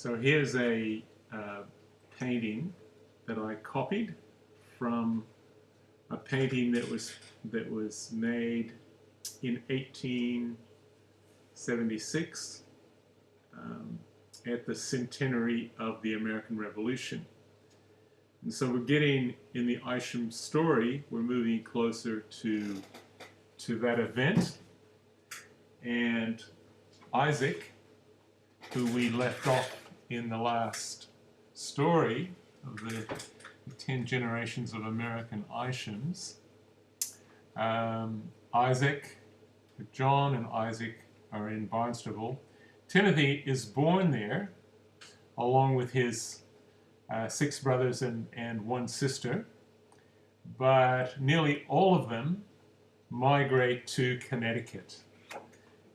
So here's a painting that I copied from a painting that was made in 1876 at the centenary of the American Revolution. And so we're getting, in the Isham story, we're moving closer to that event. And Isaac, who we left off in the last story of the 10 generations of American Ishams, Isaac, John and Isaac are in Barnstable. Timothy is born there, along with his 6 brothers and 1 sister, but nearly all of them migrate to Connecticut.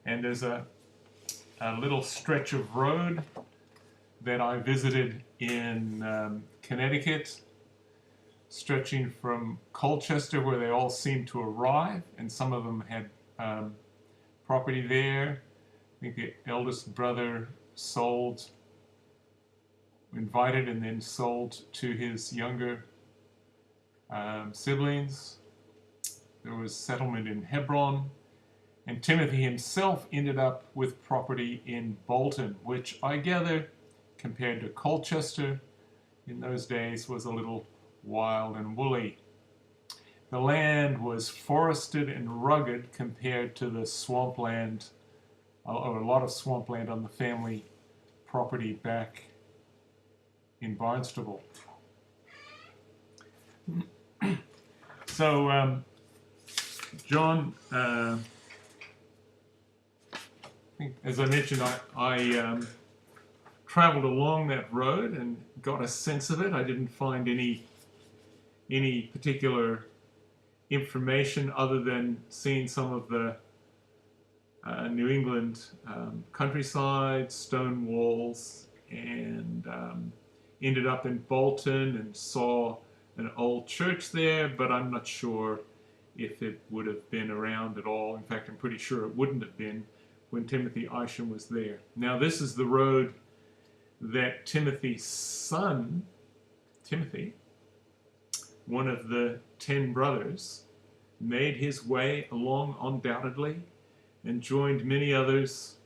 And there's a little stretch of road that I visited in Connecticut, stretching from Colchester, where they all seemed to arrive, and some of them had property there. I think the eldest brother invited and then sold to his younger siblings. There was settlement in Hebron, and Timothy himself ended up with property in Bolton, which I gather, compared to Colchester in those days, was a little wild and woolly. The land was forested and rugged compared to the swampland, or a lot of swampland on the family property back in Barnstable. So John, I think, as I mentioned, I traveled along that road and got a sense of it. I didn't find any particular information other than seeing some of the New England countryside, stone walls, and ended up in Bolton and saw an old church there, but I'm not sure if it would have been around at all. In fact, I'm pretty sure it wouldn't have been when Timothy Isham was there. Now, this is the road that Timothy's son, Timothy, one of the 10 brothers, made his way along undoubtedly and joined many others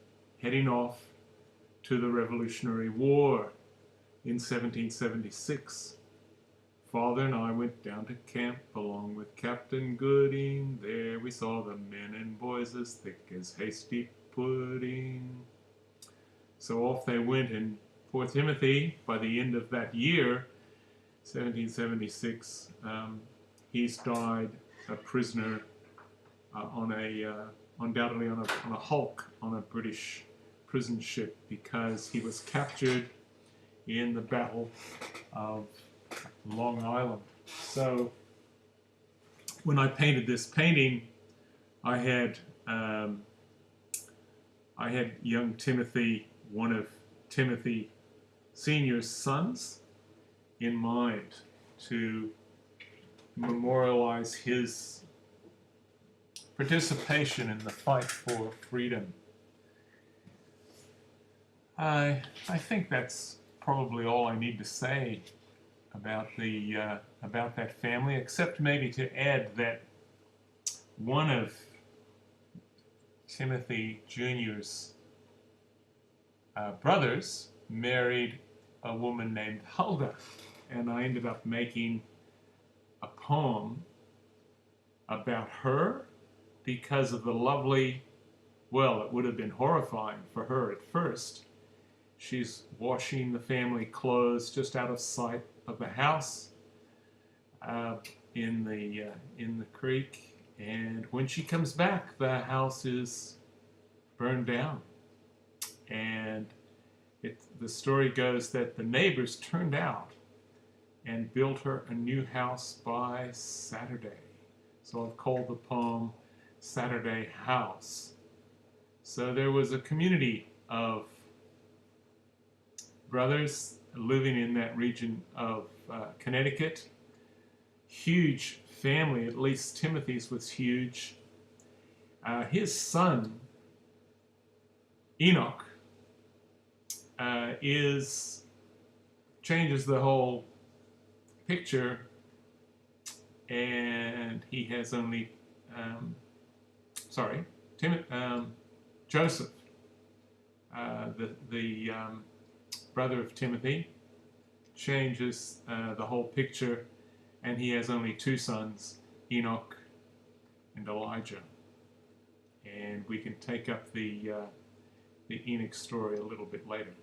heading off to the Revolutionary War in 1776. Father and I went down to camp along with Captain Gooding. There we saw the men and boys as thick as hasty pudding. So off they went, and poor Timothy, by the end of that year, 1776, he's died a prisoner undoubtedly on a hulk on a British prison ship, because he was captured in the Battle of Long Island. So when I painted this painting, I had young Timothy, one of Timothy Sr.'s sons, in mind to memorialize his participation in the fight for freedom. I think that's probably all I need to say about that family, except maybe to add that one of Timothy Jr.'s brothers married a woman named Huldah, and I ended up making a poem about her because of the lovely, well, it would have been horrifying for her at first. She's washing the family clothes just out of sight of the house in the creek, and when she comes back, the house is burned down. And the story goes that the neighbors turned out and built her a new house by Saturday. So I've called the poem Saturday House. So there was a community of brothers living in that region of Connecticut. Huge family, at least Timothy's was huge. His son, Enoch, changes the whole picture, and he has only, Joseph, the brother of Timothy, changes the whole picture, and he has only two sons, Enoch and Elijah. And we can take up the Enoch story a little bit later.